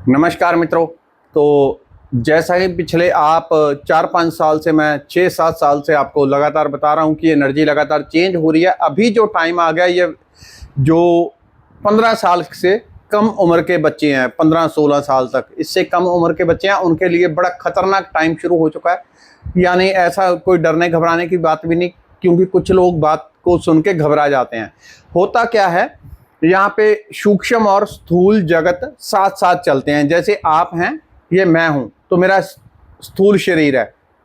नमस्कार मित्रों। तो जैसा कि पिछले आप 4-5 साल से, मैं 6-7 साल से आपको लगातार बता रहा हूं कि एनर्जी लगातार चेंज हो रही है। अभी जो टाइम आ गया, ये जो 15 साल से कम उम्र के बच्चे हैं, 15-16 साल तक, इससे कम उम्र के बच्चे हैं, उनके लिए बड़ा खतरनाक टाइम शुरू हो चुका है। यानी ऐसा कोई डरने घबराने की बात भी नहीं, क्योंकि कुछ लोग बात को सुन के घबरा जाते हैं। होता क्या है, यहाँ पे सूक्ष्म और स्थूल जगत साथ साथ चलते हैं। जैसे आप हैं, ये मैं हूं, तो मेरा स्थूल शरीर है।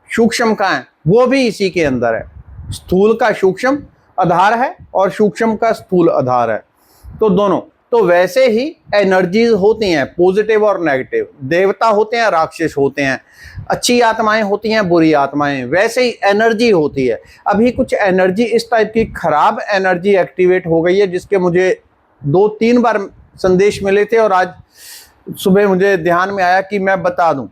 सूक्ष्म कहाँ है? वो भी इसी के अंदर है। स्थूल का सूक्ष्म आधार है और सूक्ष्म का स्थूल आधार है, तो दोनों। तो वैसे ही एनर्जीज होती हैं, पॉजिटिव और नेगेटिव। देवता होते हैं, राक्षस होते हैं, अच्छी आत्माएं होती हैं, बुरी आत्माएं। वैसे ही एनर्जी होती है। अभी कुछ एनर्जी इस टाइप की खराब एनर्जी एक्टिवेट हो गई है, जिसके मुझे 2-3 बार संदेश मिले थे, और आज सुबह मुझे ध्यान में आया कि मैं बता दूं,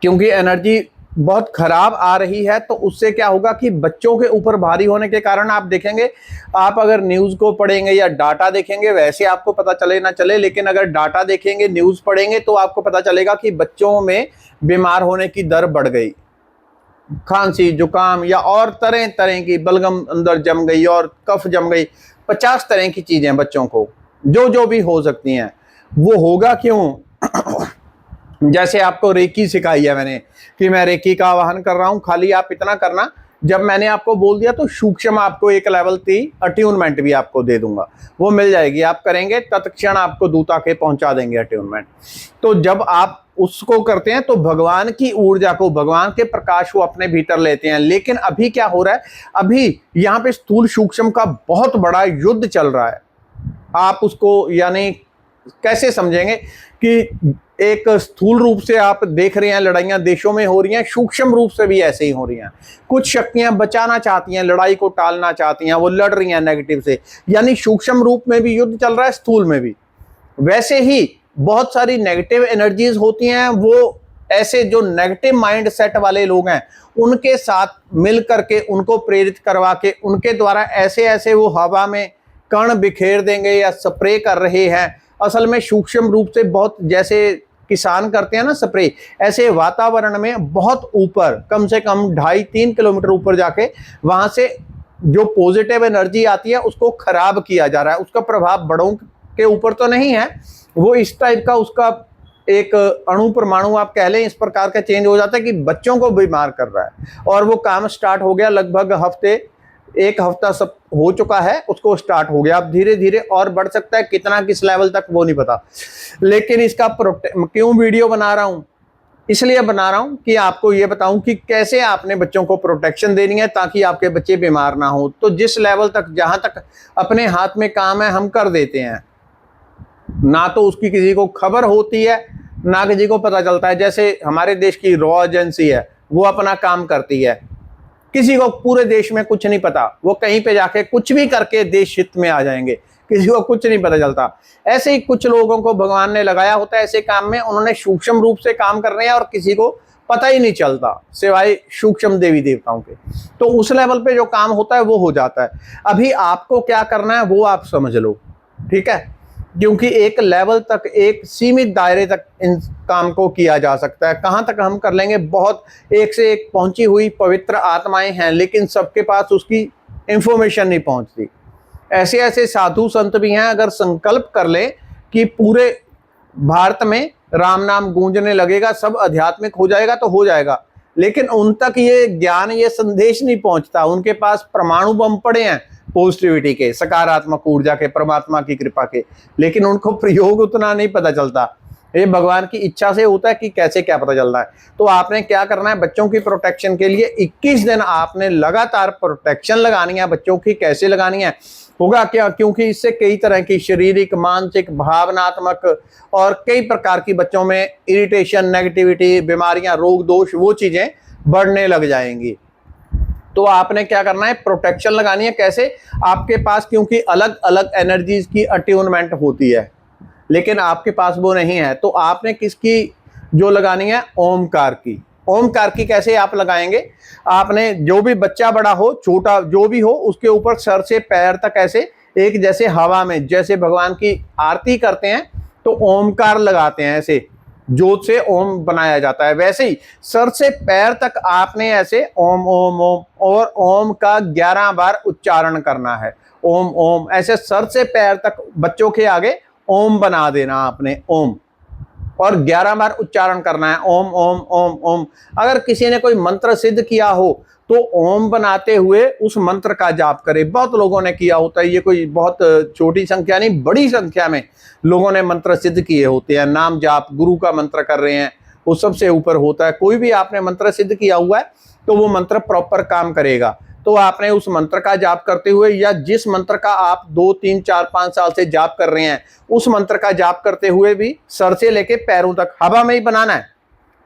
क्योंकि एनर्जी बहुत खराब आ रही है। तो उससे क्या होगा कि बच्चों के ऊपर भारी होने के कारण, आप देखेंगे, आप अगर न्यूज़ को पढ़ेंगे या डाटा देखेंगे, वैसे आपको पता चले ना चले, लेकिन अगर डाटा देखेंगे, न्यूज़ पढ़ेंगे, तो आपको पता चलेगा कि बच्चों में बीमार होने की दर बढ़ गई। खांसी, जुकाम या और तरह तरह की बलगम अंदर जम गई और कफ जम गई, 50 तरह की चीजें बच्चों को जो जो भी हो सकती हैं। वो होगा क्यों? जैसे आपको रेकी सिखाई है मैंने कि मैं रेकी का आवाहन कर रहा हूं, खाली आप इतना करना। जब मैंने आपको बोल दिया, तो सूक्ष्म आपको एक लेवल की अट्यूनमेंट भी आपको दे दूंगा, वो मिल जाएगी। आप करेंगे, तत्क्षण आपको दूत आके पहुंचा देंगे अट्यूनमेंट। तो जब आप उसको करते हैं, तो भगवान की ऊर्जा को, भगवान के प्रकाश को अपने भीतर लेते हैं। लेकिन अभी क्या हो रहा है, अभी यहाँ पे स्थूल सूक्ष्म का बहुत बड़ा युद्ध चल रहा है। आप उसको यानी कैसे समझेंगे कि एक स्थूल रूप से आप देख रहे हैं लड़ाइयां देशों में हो रही हैं, सूक्ष्म रूप से भी ऐसे ही हो रही हैं। कुछ शक्तियां बचाना चाहती हैं, लड़ाई को टालना चाहती हैं, वो लड़ रही हैं नेगेटिव से। यानी सूक्ष्म रूप में भी युद्ध चल रहा है, स्थूल में भी। वैसे ही बहुत सारी नेगेटिव एनर्जीज होती हैं, वो ऐसे जो नेगेटिव माइंड सेट वाले लोग हैं, उनके साथ मिल करके, उनको प्रेरित करवा के, उनके द्वारा ऐसे ऐसे वो हवा में कण बिखेर देंगे या स्प्रे कर रहे हैं। असल में सूक्ष्म रूप से बहुत, जैसे किसान करते हैं ना स्प्रे, ऐसे वातावरण में बहुत ऊपर, कम से कम 2.5-3 किलोमीटर ऊपर जाके, वहां से जो पॉजिटिव एनर्जी आती है उसको खराब किया जा रहा है। उसका प्रभाव बड़ों के ऊपर तो नहीं है, वो इस टाइप का, उसका एक अणु परमाणु आप कह लें, इस प्रकार का चेंज हो जाता है कि बच्चों को बीमार कर रहा है। और वो काम स्टार्ट हो गया, लगभग एक हफ्ता सब हो चुका है, उसको स्टार्ट हो गया। अब धीरे धीरे और बढ़ सकता है, कितना किस लेवल तक वो नहीं पता। लेकिन इसका क्यों वीडियो बना रहा हूं? इसलिए बना रहा हूं कि आपको ये बताऊं कि कैसे आपने बच्चों को प्रोटेक्शन देनी है, ताकि आपके बच्चे बीमार ना हो। तो जिस लेवल तक, जहां तक अपने हाथ में काम है, हम कर देते हैं। ना तो उसकी किसी को खबर होती है, ना किसी को पता चलता है। जैसे हमारे देश की रॉ एजेंसी है, वो अपना काम करती है, किसी को पूरे देश में कुछ नहीं पता, वो कहीं पे जाके कुछ भी करके देश हित में आ जाएंगे, किसी को कुछ नहीं पता चलता। ऐसे ही कुछ लोगों को भगवान ने लगाया होता है ऐसे काम में, उन्होंने सूक्ष्म रूप से काम करने हैं, और किसी को पता ही नहीं चलता सिवाय सूक्ष्म देवी देवताओं के। तो उस लेवल पे जो काम होता है वो हो जाता है। अभी आपको क्या करना है वो आप समझ लो, ठीक है? क्योंकि एक लेवल तक, एक सीमित दायरे तक इन काम को किया जा सकता है। कहाँ तक हम कर लेंगे? बहुत एक से एक पहुंची हुई पवित्र आत्माएं हैं, लेकिन सबके पास उसकी इंफॉर्मेशन नहीं पहुंचती। ऐसे ऐसे साधु संत भी हैं, अगर संकल्प कर ले कि पूरे भारत में राम नाम गूंजने लगेगा, सब आध्यात्मिक हो जाएगा, तो हो जाएगा। लेकिन उन तक ये ज्ञान, ये संदेश नहीं पहुंचता। उनके पास परमाणु बम पड़े हैं पॉजिटिविटी के, सकारात्मक ऊर्जा के, परमात्मा की कृपा के, लेकिन उनको प्रयोग उतना नहीं पता चलता। ये भगवान की इच्छा से होता है कि कैसे क्या पता चल रहा है। तो आपने क्या करना है, बच्चों की प्रोटेक्शन के लिए 21 दिन आपने लगातार प्रोटेक्शन लगानी है। बच्चों की कैसे लगानी है? होगा क्या, क्योंकि इससे कई तरह की शारीरिक, मानसिक, भावनात्मक और कई प्रकार की बच्चों में इरिटेशन, नेगेटिविटी, बीमारियां, रोग दोष, वो चीजें बढ़ने लग जाएंगी। तो आपने क्या करना है, प्रोटेक्शन लगानी है। कैसे? आपके पास, क्योंकि अलग अलग एनर्जीज की अट्यूनमेंट होती है, लेकिन आपके पास वो नहीं है, तो आपने किसकी जो लगानी है? ओमकार की। ओमकार की कैसे आप लगाएंगे? आपने, जो भी बच्चा बड़ा हो, छोटा जो भी हो, उसके ऊपर सर से पैर तक ऐसे एक, जैसे हवा में, जैसे भगवान की आरती करते हैं, तो ओमकार लगाते हैं, ऐसे जोत से ओम बनाया जाता है। वैसे ही सर से पैर तक आपने ऐसे ओम ओम ओम और ओम का 11 बार उच्चारण करना है। ओम ओम ऐसे सर से पैर तक बच्चों के आगे ओम बना देना आपने, ओम, और 11 बार उच्चारण करना है, ओम ओम ओम ओम। अगर किसी ने कोई मंत्र सिद्ध किया हो तो ओम बनाते हुए उस मंत्र का जाप करे। बहुत लोगों ने किया होता है, ये कोई बहुत छोटी संख्या नहीं, बड़ी संख्या में लोगों ने मंत्र सिद्ध किए होते हैं। नाम जाप, गुरु का मंत्र कर रहे हैं, वो सबसे ऊपर होता है। कोई भी आपने मंत्र सिद्ध किया हुआ है तो वो मंत्र प्रॉपर काम करेगा। तो आपने उस मंत्र का जाप करते हुए, या जिस मंत्र का आप 2, 3, 4, 5 साल से जाप कर रहे हैं, उस मंत्र का जाप करते हुए भी सर से लेके पैरों तक हवा में ही बनाना है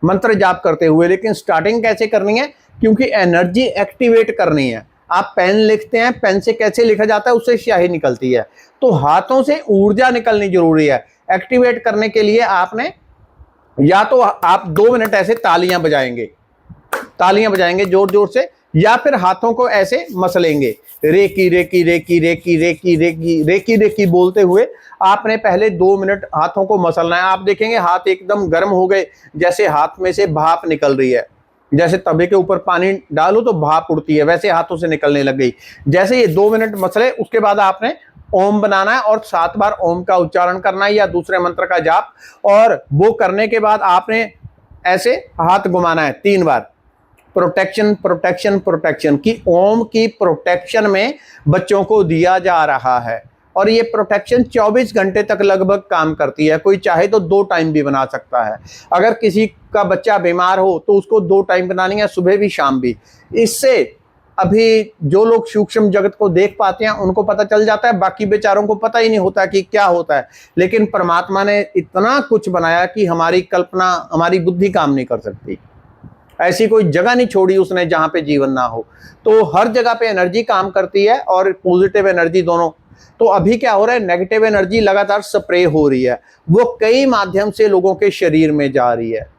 मंत्र जाप करते हुए। लेकिन स्टार्टिंग कैसे करनी है, क्योंकि एनर्जी एक्टिवेट करनी है। आप पेन लिखते हैं, पेन से कैसे लिखा जाता है, उससे स्याही निकलती है, तो हाथों से ऊर्जा निकलनी जरूरी है। एक्टिवेट करने के लिए आपने, या तो आप 2 मिनट ऐसे तालियां बजाएंगे जोर जोर से, या फिर हाथों को ऐसे मसलेंगे, reiki reiki reiki reiki reiki reiki reiki reiki बोलते हुए आपने पहले 2 मिनट हाथों को मसलना है। आप देखेंगे हाथ एकदम गर्म हो गए, जैसे हाथ में से भाप निकल रही है, जैसे तवे के ऊपर पानी डालो तो भाप उड़ती है, वैसे हाथों से निकलने लग गई। जैसे ये 2 मिनट मसले, उसके बाद आपने ओम बनाना है और 7 बार ओम का उच्चारण करना है या दूसरे मंत्र का जाप। और वो करने के बाद आपने ऐसे हाथ घुमाना है 3 बार। प्रोटेक्शन प्रोटेक्शन प्रोटेक्शन की, ओम की प्रोटेक्शन में बच्चों को दिया जा रहा है, और ये प्रोटेक्शन 24 घंटे तक लगभग काम करती है। कोई चाहे तो 2 टाइम भी बना सकता है। अगर किसी का बच्चा बीमार हो तो उसको 2 टाइम बनानी है, सुबह भी शाम भी। इससे अभी जो लोग सूक्ष्म जगत को देख पाते हैं उनको पता चल जाता है, बाकी बेचारों को पता ही नहीं होता कि क्या होता है। लेकिन परमात्मा ने इतना कुछ बनाया कि हमारी कल्पना, हमारी बुद्धि काम नहीं कर सकती। ऐसी कोई जगह नहीं छोड़ी उसने जहां पे जीवन ना हो। तो हर जगह पे एनर्जी काम करती है, और पॉजिटिव एनर्जी दोनों। तो अभी क्या हो रहा है, नेगेटिव एनर्जी लगातार स्प्रे हो रही है, वो कई माध्यम से लोगों के शरीर में जा रही है,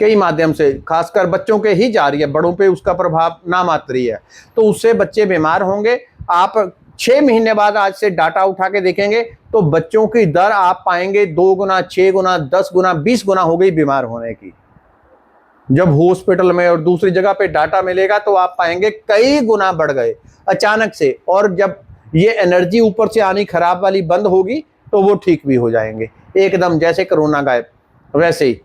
कई माध्यम से, खासकर बच्चों के ही जा रही है, बड़ों पे उसका प्रभाव ना मात्र ही है। तो उससे बच्चे बीमार होंगे। आप 6 महीने बाद आज से डाटा उठा के देखेंगे तो बच्चों की दर आप पाएंगे 2 गुना, 6 गुना, 10 गुना, 20 गुना हो गई बीमार होने की। जब हॉस्पिटल में और दूसरी जगह पे डाटा मिलेगा तो आप पाएंगे कई गुना बढ़ गए अचानक से। और जब ये एनर्जी ऊपर से आनी खराब वाली बंद होगी तो वो ठीक भी हो जाएंगे एकदम, जैसे कोरोना गायब वैसे ही।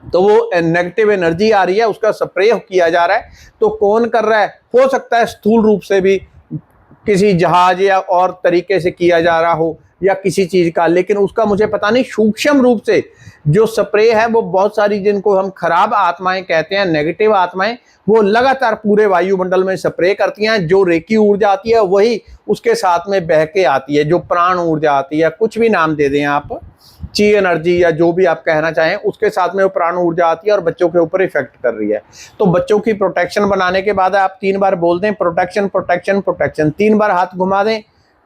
तो वो नेगेटिव एनर्जी आ रही है, उसका स्प्रे किया जा रहा है। तो कौन कर रहा है, हो सकता है स्थूल रूप से भी किसी जहाज या और तरीके से किया जा रहा हो, या किसी चीज का, लेकिन उसका मुझे पता नहीं। सूक्ष्म रूप से जो स्प्रे है वो बहुत सारी, जिनको हम खराब आत्माएं कहते हैं, नेगेटिव आत्माएं, वो लगातार पूरे वायुमंडल में स्प्रे करती हैं। जो रेकी ऊर्जा आती है वही उसके साथ में बह के आती है, जो प्राण ऊर्जा आती है, कुछ भी नाम दे दें आप, ची एनर्जी या जो भी आप कहना चाहें, उसके साथ में वो प्राण ऊर्जा आती है और बच्चों के ऊपर इफेक्ट कर रही है। तो बच्चों की प्रोटेक्शन बनाने के बाद आप 3 बार बोल दें, प्रोटेक्शन प्रोटेक्शन प्रोटेक्शन, 3 बार हाथ घुमा दें,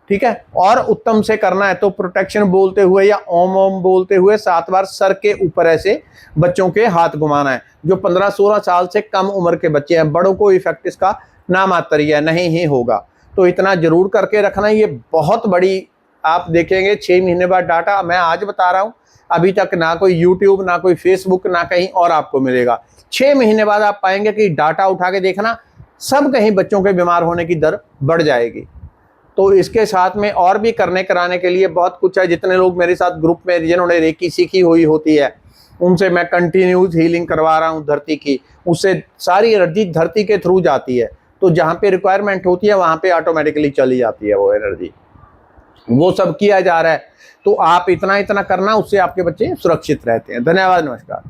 ठीक है। और उत्तम से करना है तो प्रोटेक्शन बोलते हुए या ओम ओम बोलते हुए 7 बार सर के ऊपर ऐसे बच्चों के हाथ घुमाना है। जो 15-16 साल से कम उम्र के बच्चे हैं, बड़ों को इफेक्ट इसका ना मात्र ही है, नहीं ही होगा। तो इतना जरूर करके रखना। ये बहुत बड़ी, आप देखेंगे 6 महीने बाद डाटा, मैं आज बता रहा हूं, अभी तक ना कोई यूट्यूब, ना कोई फेसबुक, ना कहीं और आपको मिलेगा। 6 महीने बाद आप पाएंगे कि डाटा उठा के देखना, सब कहीं बच्चों के बीमार होने की दर बढ़ जाएगी। तो इसके साथ में और भी करने कराने के लिए बहुत कुछ है। जितने लोग मेरे साथ ग्रुप में जिन्होंने रेकी सीखी हुई होती है, उनसे मैं कंटिन्यूस हीलिंग करवा रहा हूं धरती की। उससे सारी एनर्जी धरती के थ्रू जाती है, तो जहां पे रिक्वायरमेंट होती है वहां पे ऑटोमेटिकली चली जाती है वो एनर्जी। वो सब किया जा रहा है। तो आप इतना इतना करना, उससे आपके बच्चे सुरक्षित रहते हैं। धन्यवाद, नमस्कार।